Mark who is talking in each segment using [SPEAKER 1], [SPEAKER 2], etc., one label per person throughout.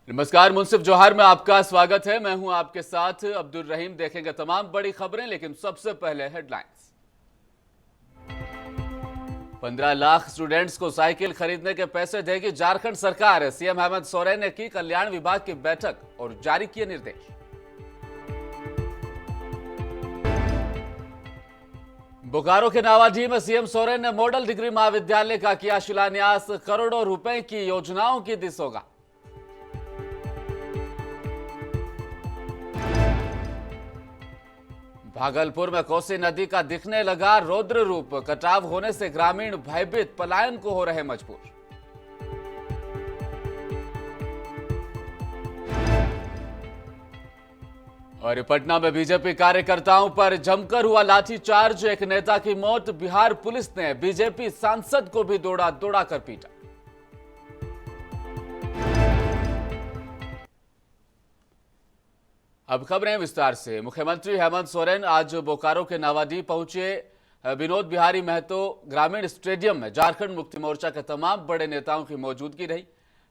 [SPEAKER 1] नमस्कार, मुंसिफ जौहर में आपका स्वागत है। मैं हूं आपके साथ अब्दुल रहीम। देखेंगे तमाम बड़ी खबरें, लेकिन सबसे पहले हेडलाइंस। 15 लाख स्टूडेंट्स को साइकिल खरीदने के पैसे देगी झारखंड सरकार। सीएम हेमंत सोरेन ने की कल्याण विभाग की बैठक और जारी किए निर्देश। बोकारो के नावाडीह में सीएम सोरेन ने मॉडल डिग्री महाविद्यालय का किया शिलान्यास। करोड़ों रुपए की योजनाओं की दी सौगात। भागलपुर में कोसी नदी का दिखने लगा रौद्र रूप। कटाव होने से ग्रामीण भयभीत, पलायन को हो रहे मजबूर। और पटना में बीजेपी कार्यकर्ताओं पर जमकर हुआ लाठीचार्ज। एक नेता की मौत। बिहार पुलिस ने बीजेपी सांसद को भी दौड़ा दौड़ा कर पीटा। अब खबरें विस्तार से। मुख्यमंत्री हेमंत सोरेन आज बोकारो के नावाडीह पहुंचे। विनोद बिहारी महतो ग्रामीण स्टेडियम में झारखंड मुक्ति मोर्चा के तमाम बड़े नेताओं की मौजूदगी रही।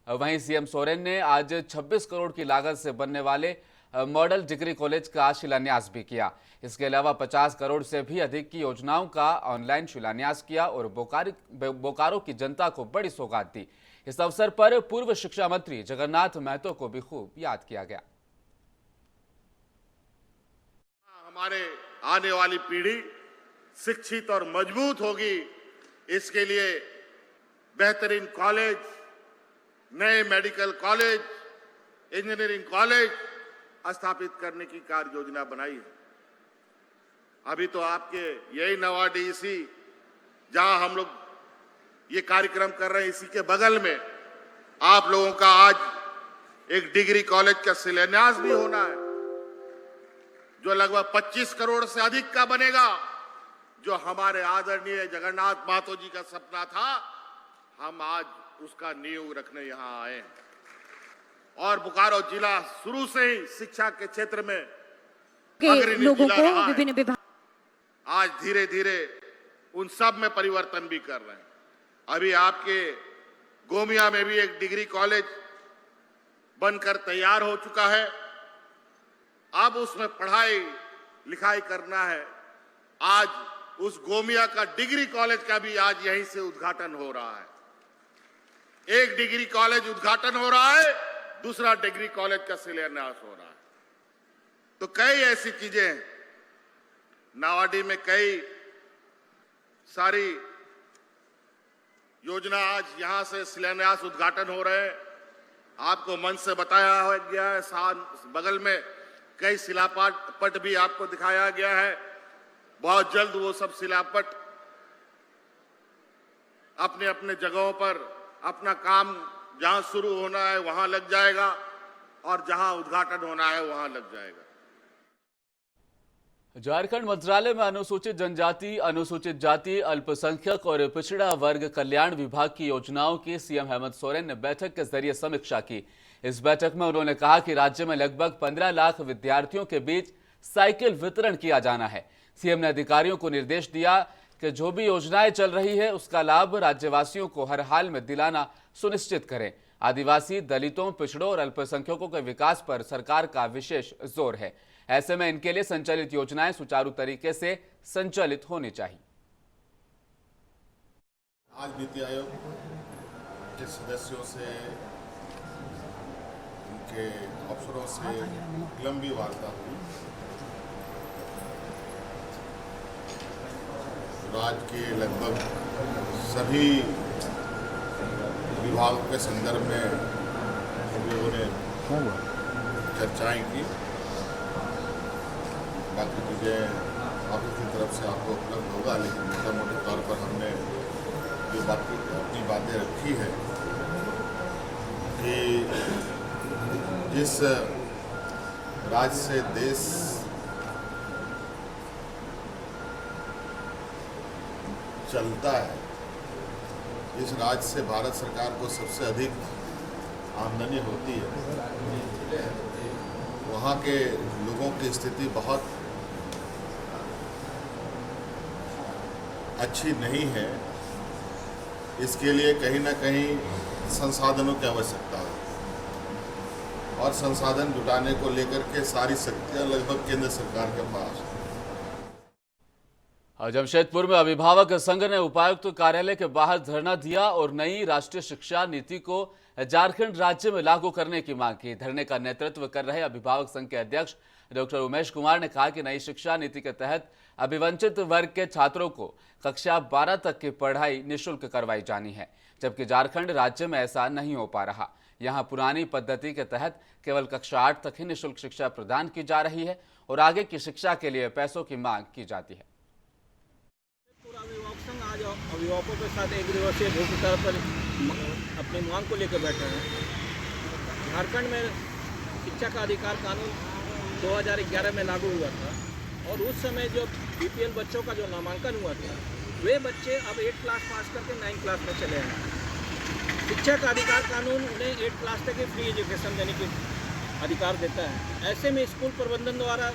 [SPEAKER 1] वहीं सीएम सोरेन ने आज 26 करोड़ की लागत से बनने वाले मॉडल डिग्री कॉलेज का शिलान्यास भी किया। इसके अलावा 50 करोड़ से भी अधिक की योजनाओं का ऑनलाइन शिलान्यास किया और बोकारो की जनता को बड़ी सौगात दी। इस अवसर पर पूर्व शिक्षा मंत्री जगन्नाथ महतो को भी खूब याद किया गया।
[SPEAKER 2] हमारे आने वाली पीढ़ी शिक्षित और मजबूत होगी, इसके लिए बेहतरीन कॉलेज, नए मेडिकल कॉलेज, इंजीनियरिंग कॉलेज स्थापित करने की कार्य योजना बनाई है। अभी तो आपके यही नावाडीह इसी जहां हम लोग ये कार्यक्रम कर रहे हैं, इसी के बगल में आप लोगों का आज एक डिग्री कॉलेज का शिलान्यास भी होना है, जो लगभग 25 करोड़ से अधिक का बनेगा। जो हमारे आदरणीय जगन्नाथ महतो जी का सपना था, हम आज उसका नींव रखने यहां आए हैं। और बोकारो जिला शुरू से ही शिक्षा के क्षेत्र में अग्रणी जिला रहा है। आज धीरे धीरे उन सब में परिवर्तन भी कर रहे हैं। अभी आपके गोमिया में भी एक डिग्री कॉलेज बनकर तैयार हो चुका है। अब उसमें पढ़ाई लिखाई करना है। आज उस गोमिया का डिग्री कॉलेज का भी आज यहीं से उद्घाटन हो रहा है। एक डिग्री कॉलेज उद्घाटन हो रहा है, दूसरा डिग्री कॉलेज का शिलान्यास हो रहा है। तो कई ऐसी चीजें हैं नावाडीह में, कई सारी योजना आज यहां से शिलान्यास उद्घाटन हो रहे हैं। आपको मंच से बताया गया है, बगल में कई शिलापट भी आपको दिखाया गया है। बहुत जल्द वो सब शिलापट अपने अपने जगहों पर अपना काम जहां शुरू होना है वहां लग जाएगा और जहां उद्घाटन होना है वहां लग जाएगा।
[SPEAKER 1] झारखंड मंत्रालय में अनुसूचित जनजाति, अनुसूचित जाति, अल्पसंख्यक और पिछड़ा वर्ग कल्याण विभाग की योजनाओं की सीएम हेमंत सोरेन ने बैठक के जरिए समीक्षा की। इस बैठक में उन्होंने कहा कि राज्य में लगभग 15 लाख विद्यार्थियों के बीच साइकिल वितरण किया जाना है। सीएम ने अधिकारियों को निर्देश दिया कि जो भी योजनाएं चल रही है उसका लाभ राज्यवासियों को हर हाल में दिलाना सुनिश्चित करें। आदिवासी, दलितों, पिछड़ों और अल्पसंख्यकों के विकास पर सरकार का विशेष जोर है। ऐसे में इनके लिए संचालित योजनाएं सुचारू तरीके से संचालित होनी चाहिए।
[SPEAKER 2] आज नीति आयोग के सदस्यों से, उनके अफसरों से लंबी वार्ता हुई। राज्य के लगभग सभी विभागों के संदर्भ में हम लोगों ने चर्चाएं की। बाकी चीज़ें आपकी तरफ से आपको उपलब्ध होगा, लेकिन मोटा मोटे तौर पर हमने जो अपनी बातें रखी है कि जिस राज्य से देश चलता है, इस राज्य से भारत सरकार को सबसे अधिक आमदनी होती है, वहाँ के लोगों की स्थिति बहुत अच्छी नहीं है। इसके लिए कहीं ना कहीं संसाधनों की आवश्यकता है। और संसाधन जुटाने को लेकर के सारी शक्तियां लगभग केंद्र सरकार के पास।
[SPEAKER 1] जमशेदपुर में अभिभावक संघ ने उपायुक्त कार्यालय के बाहर धरना दिया और नई राष्ट्रीय शिक्षा नीति को झारखंड राज्य में लागू करने की मांग की। धरने का नेतृत्व कर रहे अभिभावक संघ के अध्यक्ष डॉक्टर उमेश कुमार ने कहा कि नई शिक्षा नीति के तहत अभिवंचित वर्ग के छात्रों को कक्षा 12 तक की पढ़ाई निःशुल्क करवाई जानी है, जबकि झारखंड राज्य में ऐसा नहीं हो पा रहा। यहाँ पुरानी पद्धति के तहत केवल कक्षा 8 तक ही निःशुल्क शिक्षा प्रदान की जा रही है और आगे की शिक्षा के लिए पैसों की मांग की जाती है।
[SPEAKER 3] पूरा अभिभावक संघ आज अभिभावकों के साथ एक दिवसीय भूख हड़ताल पर अपनी मांग को लेकर बैठे हैं। झारखंड में शिक्षा का अधिकार कानून 2011 में लागू हुआ था और उस समय जो बीपीएल बच्चों का जो नामांकन हुआ था, वे बच्चे अब 8 क्लास पास करके 9 क्लास में चले हैं। शिक्षा का अधिकार कानून उन्हें 8 क्लास तक ही फ्री एजुकेशन देने की अधिकार देता है। ऐसे में स्कूल प्रबंधन द्वारा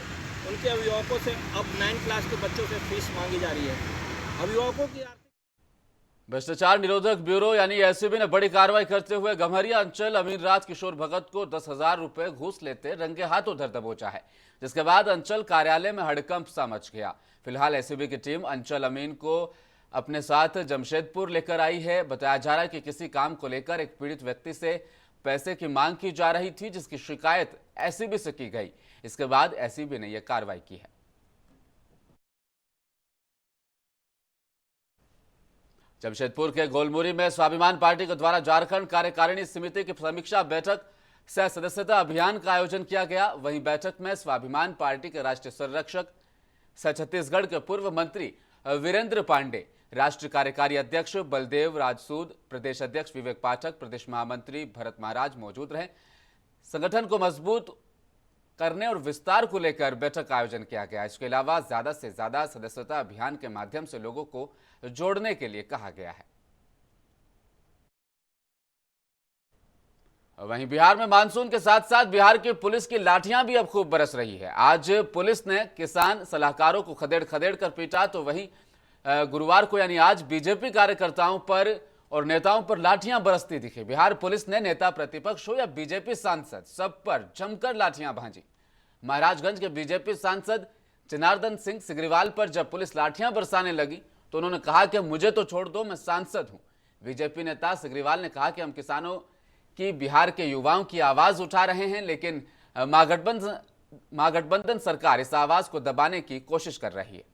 [SPEAKER 3] उनके अभिभावकों से अब 9 क्लास के बच्चों से फीस मांगी जा रही है। अभिभावकों की
[SPEAKER 1] भ्रष्टाचार निरोधक ब्यूरो यानी एसीबी ने बड़ी कार्रवाई करते हुए गम्हरिया अंचल अमीन राज किशोर भगत को 10,000 रुपए घूस लेते रंगे हाथों धर दबोचा है, जिसके बाद अंचल कार्यालय में हड़कंप सा मच गया। फिलहाल एसीबी की टीम अंचल अमीन को अपने साथ जमशेदपुर लेकर आई है। बताया जा रहा है कि किसी काम को लेकर एक पीड़ित व्यक्ति से पैसे की मांग की जा रही थी, जिसकी शिकायत एसीबी से की गई। इसके बाद एसीबी ने यह कार्रवाई की है। जमशेदपुर के गोलमुरी में स्वाभिमान पार्टी के द्वारा झारखंड कार्यकारिणी समिति की समीक्षा बैठक सह सदस्यता अभियान का आयोजन किया गया। वहीं बैठक में स्वाभिमान पार्टी के राष्ट्रीय संरक्षक सह छत्तीसगढ़ के पूर्व मंत्री वीरेंद्र पांडे, राष्ट्रीय कार्यकारी अध्यक्ष बलदेव राजसूद, प्रदेश अध्यक्ष विवेक पाठक, प्रदेश महामंत्री भरत महाराज मौजूद रहे। संगठन को मजबूत करने और विस्तार को लेकर बैठक का आयोजन किया गया। इसके अलावा ज्यादा से ज्यादा सदस्यता अभियान के माध्यम से लोगों को जोड़ने के लिए कहा गया है। वहीं बिहार में मानसून के साथ साथ बिहार की पुलिस की लाठियां भी अब खूब बरस रही है। आज पुलिस ने किसान सलाहकारों को खदेड़ खदेड़ कर पीटा, तो वहीं गुरुवार को यानी आज बीजेपी कार्यकर्ताओं पर और नेताओं पर लाठियां बरसती दिखी। बिहार पुलिस ने नेता प्रतिपक्ष हो या बीजेपी सांसद, सब पर जमकर लाठियां भांजी। महाराजगंज के बीजेपी सांसद जनार्दन सिंह सिग्रीवाल पर जब पुलिस लाठियां बरसाने लगी तो उन्होंने कहा कि मुझे तो छोड़ दो, मैं सांसद हूं। बीजेपी नेता सिग्रीवाल ने कहा कि हम किसानों की, बिहार के युवाओं की आवाज उठा रहे हैं, लेकिन महागठबंधन सरकार इस आवाज को दबाने की कोशिश कर रही है।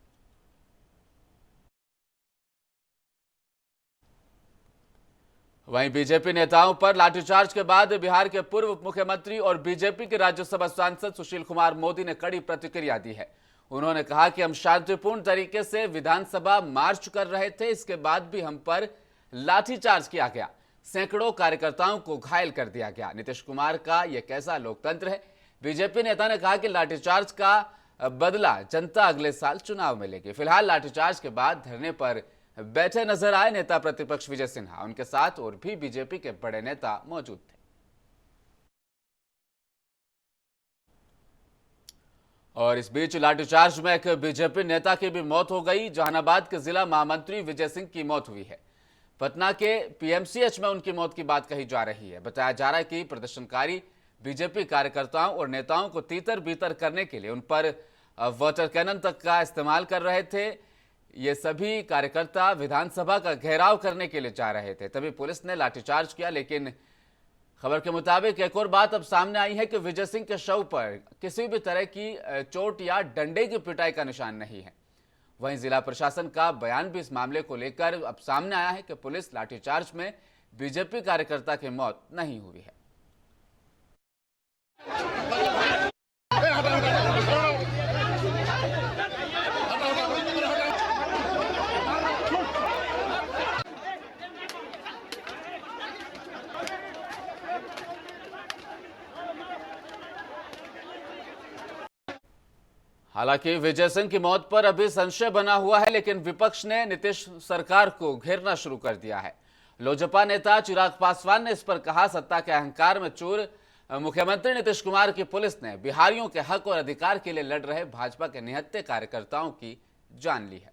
[SPEAKER 1] वहीं बीजेपी नेताओं पर लाठीचार्ज के बाद बिहार के पूर्व मुख्यमंत्री और बीजेपी के राज्यसभा सांसद सुशील कुमार मोदी ने कड़ी प्रतिक्रिया दी है। उन्होंने कहा कि हम शांतिपूर्ण तरीके से विधानसभा मार्च कर रहे थे, इसके बाद भी हम पर लाठीचार्ज किया गया, सैकड़ों कार्यकर्ताओं को घायल कर दिया गया। नीतीश कुमार का यह कैसा लोकतंत्र है? बीजेपी नेता ने कहा कि लाठीचार्ज का बदला जनता अगले साल चुनाव में लेगी। फिलहाल लाठीचार्ज के बाद धरने पर बैठे नजर आए नेता प्रतिपक्ष विजय सिन्हा। उनके साथ और भी बीजेपी के बड़े नेता मौजूद थे। और इस बीच लाठीचार्ज में एक बीजेपी नेता की भी मौत हो गई। जहानाबाद के जिला महामंत्री विजय सिंह की मौत हुई है। पटना के पीएमसीएच में उनकी मौत की बात कही जा रही है। बताया जा रहा है कि प्रदर्शनकारी बीजेपी कार्यकर्ताओं और नेताओं को तीतर बीतर करने के लिए उन पर वाटर कैनन तक का इस्तेमाल कर रहे थे। ये सभी कार्यकर्ता विधानसभा का घेराव करने के लिए जा रहे थे, तभी पुलिस ने लाठीचार्ज किया। लेकिन खबर के मुताबिक एक और बात अब सामने आई है कि विजय सिंह के शव पर किसी भी तरह की चोट या डंडे की पिटाई का निशान नहीं है। वहीं जिला प्रशासन का बयान भी इस मामले को लेकर अब सामने आया है कि पुलिस लाठीचार्ज में बीजेपी कार्यकर्ता की मौत नहीं हुई है। हालांकि विजय सिंह की मौत पर अभी संशय बना हुआ है, लेकिन विपक्ष ने नीतीश सरकार को घेरना शुरू कर दिया है। लोजपा नेता चिराग पासवान ने इस पर कहा, सत्ता के अहंकार में चूर मुख्यमंत्री नीतीश कुमार की पुलिस ने बिहारियों के हक और अधिकार के लिए लड़ रहे भाजपा के निहत्थे कार्यकर्ताओं की जान ली है।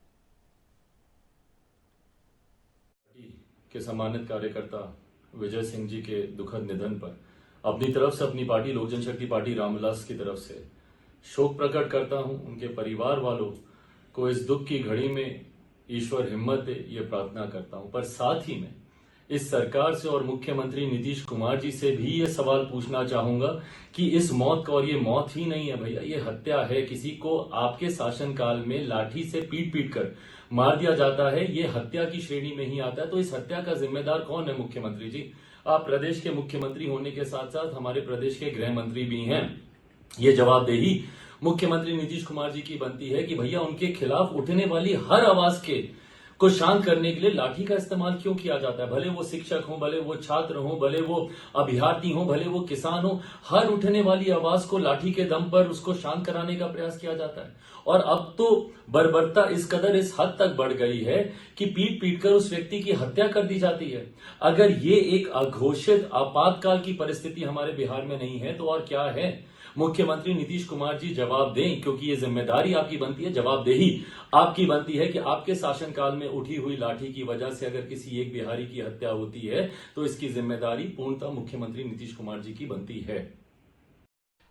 [SPEAKER 4] के सम्मानित कार्यकर्ता विजय सिंह जी के दुखद निधन पर अपनी तरफ से, अपनी पार्टी लोक जनशक्ति पार्टी रामविलास की तरफ से शोक प्रकट करता हूं। उनके परिवार वालों को इस दुख की घड़ी में ईश्वर हिम्मत दे, ये प्रार्थना करता हूं। पर साथ ही मैं इस सरकार से और मुख्यमंत्री नीतीश कुमार जी से भी ये सवाल पूछना चाहूंगा कि इस मौत का, और ये मौत ही नहीं है भैया, ये हत्या है। किसी को आपके शासनकाल में लाठी से पीट पीट कर मार दिया जाता है, ये हत्या की श्रेणी में ही आता है। तो इस हत्या का जिम्मेदार कौन है? मुख्यमंत्री जी। आप प्रदेश के मुख्यमंत्री होने के साथ साथ हमारे प्रदेश के गृह मंत्री भी हैं। ये जवाबदेही मुख्यमंत्री नीतीश कुमार जी की बनती है कि भैया उनके खिलाफ उठने वाली हर आवाज को शांत करने के लिए लाठी का इस्तेमाल क्यों किया जाता है? भले वो शिक्षक हो, भले वो छात्र हो, भले वो अभ्यर्थी हो, भले वो किसान हो, हर उठने वाली आवाज को लाठी के दम पर उसको शांत कराने का प्रयास किया जाता है। और अब तो बर्बरता इस कदर, इस हद तक बढ़ गई है कि पीट पीट कर उस व्यक्ति की हत्या कर दी जाती है। अगर ये एक अघोषित आपातकाल की परिस्थिति हमारे बिहार में नहीं है तो और क्या है? मुख्यमंत्री नीतीश कुमार जी जवाब दें, क्योंकि ये जिम्मेदारी आपकी बनती है, जवाबदेही आपकी बनती है कि आपके शासनकाल में उठी हुई लाठी की वजह से अगर किसी एक बिहारी की हत्या होती है तो इसकी जिम्मेदारी पूर्णतः मुख्यमंत्री नीतीश कुमार जी की बनती है।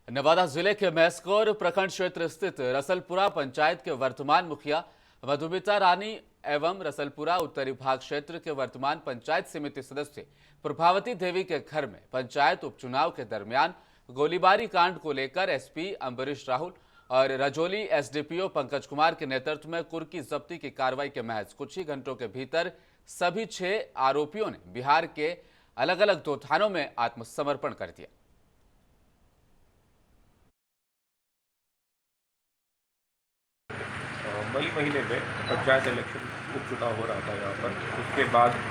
[SPEAKER 1] नवादा जिले के मैस्कोर प्रखंड क्षेत्र स्थित रसलपुरा पंचायत के वर्तमान मुखिया मधुमिता रानी एवं रसलपुरा उत्तरी भाग क्षेत्र के वर्तमान पंचायत समिति सदस्य प्रभावती देवी के घर में पंचायत उपचुनाव के दरमियान गोलीबारी कांड को लेकर एसपी अम्बरीश राहुल और रजौली एसडीपीओ पंकज कुमार के नेतृत्व में कुर्की जब्ती की कार्रवाई के महज कुछ ही घंटों के भीतर सभी 6 आरोपियों ने बिहार के अलग अलग 2 थानों में आत्मसमर्पण कर दिया।
[SPEAKER 5] मई महीने में पंचायत इलेक्शन उपचुनाव हो रहा था यहाँ पर। उसके बाद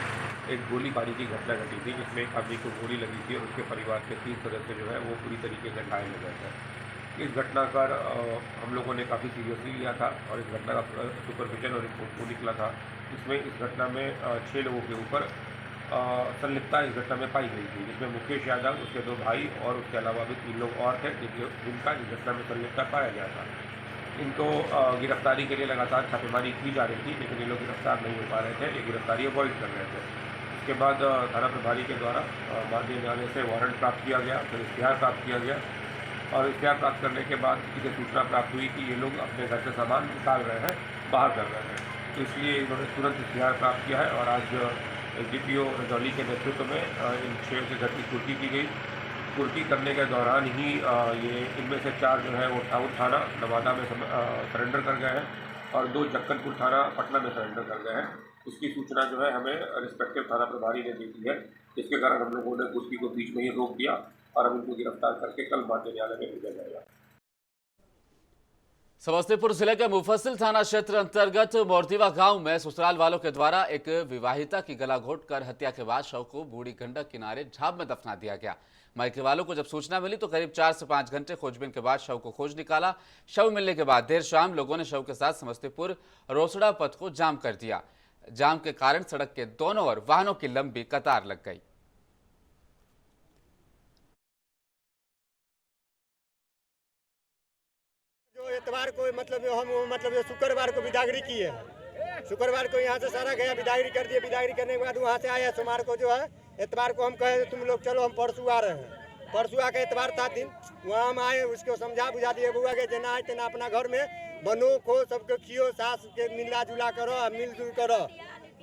[SPEAKER 5] एक गोलीबारी की घटना घटी थी जिसमें एक आदमी को गोली लगी थी और उसके परिवार के 3 सदस्य जो है वो पूरी तरीके से घायल हो गए थे। इस घटना का हम लोगों ने काफ़ी सीरियसली लिया था और इस घटना का सुपरविजन और रिपोर्ट को निकला था। इसमें इस घटना में 6 लोगों के ऊपर संलिप्तता इस घटना में पाई गई थी, जिसमें मुकेश यादव, उसके 2 भाई और उसके अलावा भी 3 लोग और थे जिनका इस घटना में संलिप्तता पाया गया था। इनको गिरफ्तारी के लिए लगातार छापेमारी की जा रही थी, लेकिन ये लोग गिरफ्तार नहीं हो पा रहे थे, ये गिरफ्तारी अवॉइड कर रहे थे। उसके बाद थाना प्रभारी के द्वारा माननीय न्यायालय से वारंट प्राप्त किया गया, फिर इश्तिहार प्राप्त किया गया और इश्तिहार प्राप्त करने के बाद इसे सूचना प्राप्त हुई कि ये लोग अपने घर से सामान निकाल रहे हैं, बाहर कर रहे हैं। तो इसलिए इन्होंने तुरंत इश्तिहार प्राप्त किया है और आज एसडीपीओ रजौली के नेतृत्व में इन 6 के घर की कुर्की की गई। कुर्की करने के दौरान ही ये इनमें से 4 जो है वो टाउन थाना नवादा में सरेंडर कर गए हैं और 2 जक्कनपुर थाना पटना में सरेंडर कर गए हैं। इसकी सूचना जो है हमें रिस्पेक्टिव थाना प्रभारी ने दी थी है, जिसके कारण हम लोगों ने कुर्की को बीच में ही रोक दिया और अब इनको गिरफ्तार करके कल माननीय न्यायालय में भेजा जाएगा।
[SPEAKER 1] समस्तीपुर जिले के मुफस्सिल थाना क्षेत्र अंतर्गत मोरतीवा गांव में ससुराल वालों के द्वारा एक विवाहिता की गला घोंटकर हत्या के बाद शव को बूढ़ी गंडक किनारे झाब में दफना दिया गया। मायके वालों को जब सूचना मिली तो करीब 4 से 5 घंटे खोजबीन के बाद शव को खोज निकाला। शव मिलने के बाद देर शाम लोगों ने शव के साथ समस्तीपुर रोसड़ा पथ को जाम कर दिया। जाम के कारण सड़क के दोनों ओर वाहनों की लंबी कतार लग गई।
[SPEAKER 6] जो इतवार को हम शुक्रवार को बिदागरी की है, शुक्रवार को यहाँ से सारा गया बिदागरी कर दिए। बिदागरी करने के बाद वहाँ से आया सोमवार को जो है, इतवार को हम कहे तुम लोग चलो हम परसों आ रहे हैं। परसों आके इतवार था दिन वहाँ हम आए, उसको समझा बुझा दिए बुआ के जना है तना अपना घर में बनो खो सबको खियो, सास के मिला जुला करो मिलजुल करो।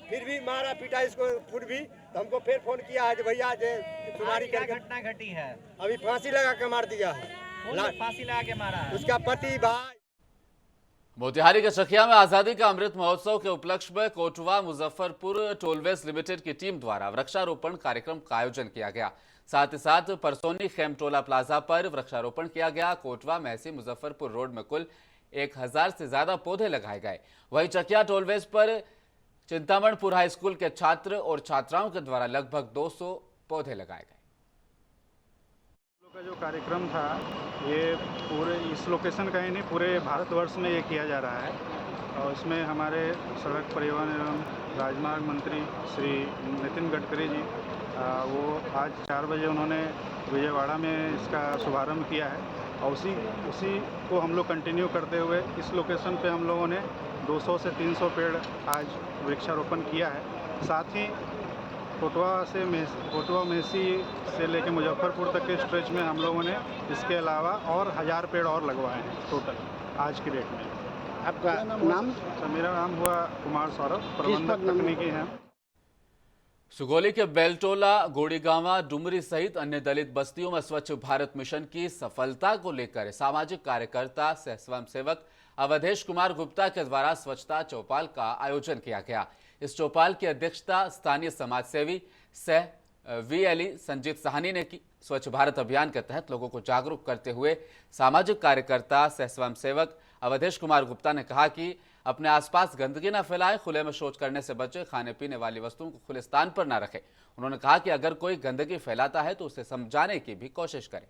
[SPEAKER 6] फिर भी मारा पीटा इसको, फिर भी तो हमको फिर फोन किया है कि भैया तुम्हारी क्या
[SPEAKER 7] घटना घटी है?
[SPEAKER 6] अभी फांसी लगा के मार दिया है,
[SPEAKER 7] फांसी लगा के मारा है
[SPEAKER 6] उसका पति भाई।
[SPEAKER 1] मोतिहारी के चकिया में आजादी का अमृत महोत्सव के उपलक्ष्य में कोटवा मुजफ्फरपुर टोलवेज लिमिटेड की टीम द्वारा वृक्षारोपण कार्यक्रम का आयोजन किया गया। साथ ही साथ परसोनी खेमटोला प्लाजा पर वृक्षारोपण किया गया। कोटवा महसी मुजफ्फरपुर रोड में कुल 1000 से ज्यादा पौधे लगाए गए। वहीं चकिया टोलवेज पर चिंतामणपुर हाई स्कूल के छात्र और छात्राओं के द्वारा लगभग 200 पौधे लगाए गए।
[SPEAKER 8] का जो कार्यक्रम था ये पूरे इस लोकेशन का ही नहीं पूरे भारतवर्ष में ये किया जा रहा है और इसमें हमारे सड़क परिवहन एवं राजमार्ग मंत्री श्री नितिन गडकरी जी वो आज 4 बजे उन्होंने विजयवाड़ा में इसका शुभारंभ किया है और उसी को हम लोग कंटिन्यू करते हुए इस लोकेशन पे हम लोगों ने 200 से 300 पेड़ आज वृक्षारोपण किया है। साथ ही कोटवा मेसी से लेके मुजफ्फरपुर तक के स्ट्रेच में हम लोगों ने इसके अलावा और 1000 पेड़ और लगवाए हैं टोटल आज की डेट में।
[SPEAKER 6] आपका नाम?
[SPEAKER 8] तो मेरा नाम हुआ कुमार सौरभ, प्रबंधक तकनीकी हैं।
[SPEAKER 1] सुगौली के बेलटोला, गोड़ीगांवा, डुमरी सहित अन्य दलित बस्तियों में स्वच्छ भारत मिशन की सफलता को लेकर सामाजिक कार्यकर्ता सह स्वयंसेवक अवधेश कुमार गुप्ता के द्वारा स्वच्छता चौपाल का आयोजन किया गया। इस चौपाल की अध्यक्षता स्थानीय समाजसेवी सह वीएलई संजीत साहनी ने की। स्वच्छ भारत अभियान के तहत लोगों को जागरूक करते हुए सामाजिक कार्यकर्ता सह स्वयंसेवक अवधेश कुमार गुप्ता ने कहा कि अपने आसपास गंदगी न फैलाएं, खुले में शौच करने से बचें, खाने पीने वाली वस्तुओं को खुले स्थान पर न रखें। उन्होंने कहा कि अगर कोई गंदगी फैलाता है तो उसे समझाने की भी कोशिश करें।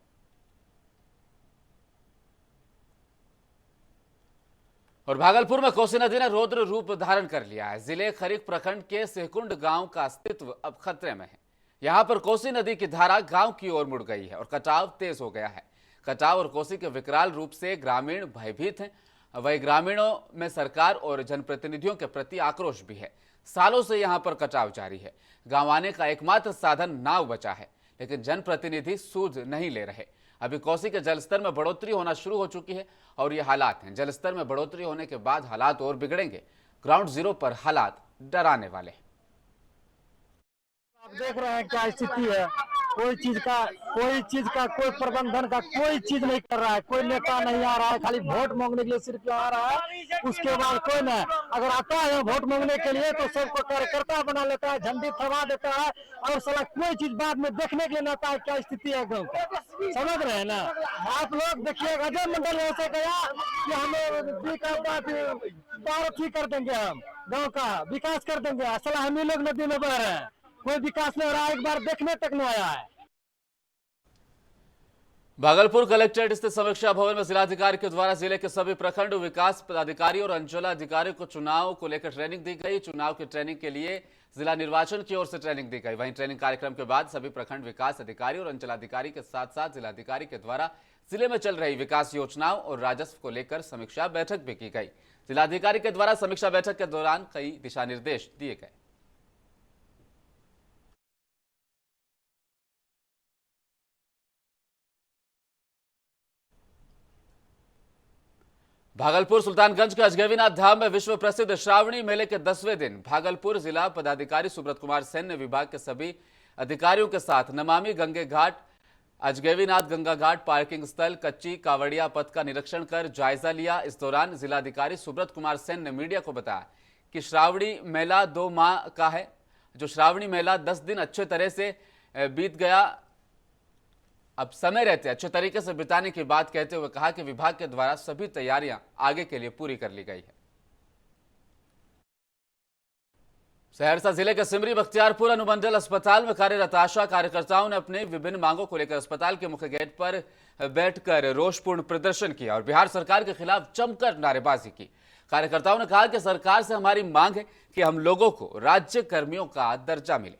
[SPEAKER 1] और भागलपुर में कोसी नदी ने रौद्र रूप धारण कर लिया है। जिले खरीक प्रखंड के सिहकुंड गांव का अस्तित्व अब खतरे में है। यहां पर कोसी नदी की धारा गांव की ओर मुड़ गई है और कटाव तेज हो गया है। कटाव और कोसी के विकराल रूप से ग्रामीण भयभीत हैं। वही ग्रामीणों में सरकार और जनप्रतिनिधियों के प्रति आक्रोश भी है। सालों से यहां पर कटाव जारी है। गांव आने का एकमात्र साधन नाव बचा है, लेकिन जनप्रतिनिधि सूझ नहीं ले रहे। अभी कोसी के जलस्तर में बढ़ोतरी होना शुरू हो चुकी है और ये हालात हैं। जलस्तर में बढ़ोतरी होने के बाद हालात और बिगड़ेंगे। ग्राउंड जीरो पर हालात डराने वाले हैं।
[SPEAKER 9] आप देख रहे हैं क्या स्थिति है। कोई चीज का कोई प्रबंधन का कोई चीज नहीं कर रहा है। कोई नेता नहीं आ रहा है, खाली वोट मांगने के लिए सिर्फ आ रहा है। उसके बाद कोई नहीं, अगर आता है वोट मांगने के लिए तो सबको कार्यकर्ता बना लेता है, झंडी थमा देता है और साला कोई चीज बाद में देखने के लिए नहीं आता है। क्या स्थिति है गाँव का, समझ रहे हैं ना आप लोग। देखिए अजय मंडल ऐसे गया कि हमें कर देंगे, हम गाँव का विकास कर देंगे। साला हम ही लोग नदी में बह रहे हैं, कोई विकास नहीं हो रहा है। एक बार देखने तक नहीं आया है।
[SPEAKER 1] भागलपुर कलेक्ट्रेट स्थित समीक्षा भवन में जिलाधिकारी के द्वारा जिले के सभी प्रखंड विकास पदाधिकारी और अंचलाधिकारी को चुनाव को लेकर ट्रेनिंग दी गई। चुनाव की ट्रेनिंग के लिए जिला निर्वाचन की ओर से ट्रेनिंग दी गई। वहीं ट्रेनिंग कार्यक्रम के बाद सभी प्रखंड विकास अधिकारी और अंचलाधिकारी के साथ साथ जिलाधिकारी के द्वारा जिले में चल रही विकास योजनाओं और राजस्व को लेकर समीक्षा बैठक भी की गई। जिलाधिकारी के द्वारा समीक्षा बैठक के दौरान कई दिशा निर्देश दिए गए। भागलपुर सुल्तानगंज के अजगैवीनाथ धाम में विश्व प्रसिद्ध श्रावणी मेले के 10वें दिन भागलपुर जिला पदाधिकारी सुब्रत कुमार सेन ने विभाग के सभी अधिकारियों के साथ नमामि गंगे घाट, अजगैवीनाथ गंगा घाट, पार्किंग स्थल, कच्ची कावड़िया पथ का निरीक्षण कर जायजा लिया। इस दौरान जिलाधिकारी सुब्रत कुमार सेन ने मीडिया को बताया कि श्रावणी मेला 2 माह का है। जो श्रावणी मेला 10 दिन अच्छे तरह से बीत गया, अब समय रहते अच्छे तरीके से बिताने की बात कहते हुए कहा कि विभाग के द्वारा सभी तैयारियां आगे के लिए पूरी कर ली गई है। सहरसा जिले के सिमरी बख्तियारपुर अनुमंडल अस्पताल में कार्यरत आशा कार्यकर्ताओं ने अपने विभिन्न मांगों को लेकर अस्पताल के मुख्य गेट पर बैठकर रोषपूर्ण प्रदर्शन किया और बिहार सरकार के खिलाफ जमकर नारेबाजी की। कार्यकर्ताओं ने कहा कि सरकार से हमारी मांग है कि हम लोगों को राज्य कर्मियों का दर्जा मिले।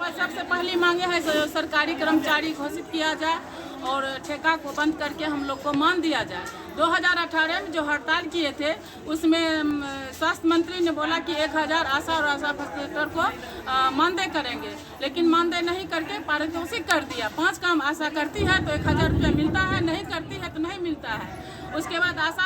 [SPEAKER 10] सबसे पहली मांगे है सरकारी कर्मचारी घोषित किया जाए और ठेका को बंद करके हम लोग को मान दिया जाए। 2018 में जो हड़ताल किए थे उसमें स्वास्थ्य मंत्री ने बोला कि 1000 आशा और आशा फैसिलिटेटर को मानदेय करेंगे, लेकिन मानदेय नहीं करके पारितोषिक कर दिया। 5 काम आशा करती है तो 1000 रुपया मिलता है, नहीं करती है तो नहीं मिलता है। उसके बाद आशा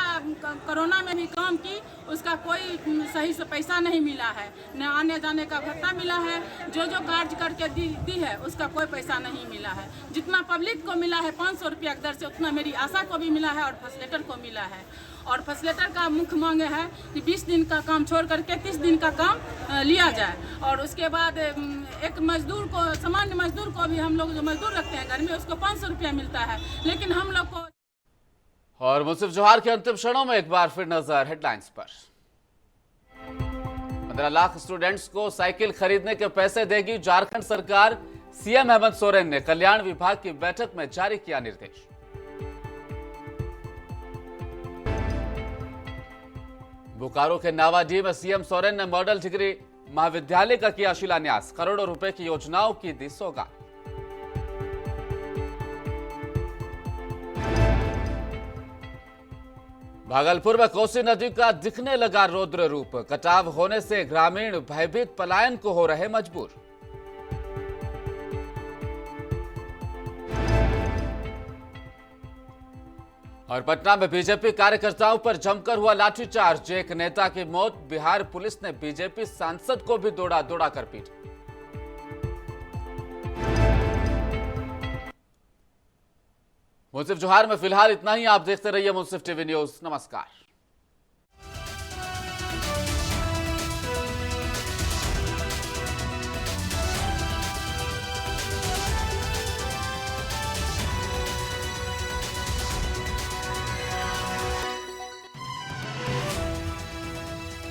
[SPEAKER 10] कोरोना में भी काम की, उसका कोई सही से पैसा नहीं मिला है, न आने जाने का भत्ता मिला है। जो कार्य करके दी है उसका कोई पैसा नहीं मिला है। जितना पब्लिक को मिला है 500 रुपया दर से, उतना मेरी आशा को भी मिला है और फैसिलिटेटर को मिला है। और फैसिलिटेटर का मुख्य मांग है कि 20 दिन का काम छोड़ करके 30 दिन का काम लिया जाए। और उसके बाद एक मजदूर को, सामान्य मजदूर को भी, हम लोग जो मजदूर रखते हैं घर में, उसको 500 रुपया मिलता है, लेकिन हम लोग को।
[SPEAKER 1] और मुंसिफ जोहार के अंतिम क्षणों में एक बार फिर नजर हेडलाइंस पर। 15 लाख स्टूडेंट्स को साइकिल खरीदने के पैसे देगी झारखंड सरकार। सीएम हेमंत सोरेन ने कल्याण विभाग की बैठक में जारी किया निर्देश। बोकारो के नावाडीह में सीएम सोरेन ने मॉडल डिग्री महाविद्यालय का किया शिलान्यास। करोड़ों रुपए की योजनाओं की दी सौगात। भागलपुर में कोसी नदी का दिखने लगा रौद्र रूप। कटाव होने से ग्रामीण भयभीत पलायन को हो रहे मजबूर। और पटना में बीजेपी कार्यकर्ताओं पर जमकर हुआ लाठीचार्ज। एक नेता की मौत। बिहार पुलिस ने बीजेपी सांसद को भी दौड़ा कर पीटा। मुंसिफ जोहार में फिलहाल इतना ही। आप देखते रहिए मुंसिफ टीवी न्यूज। नमस्कार।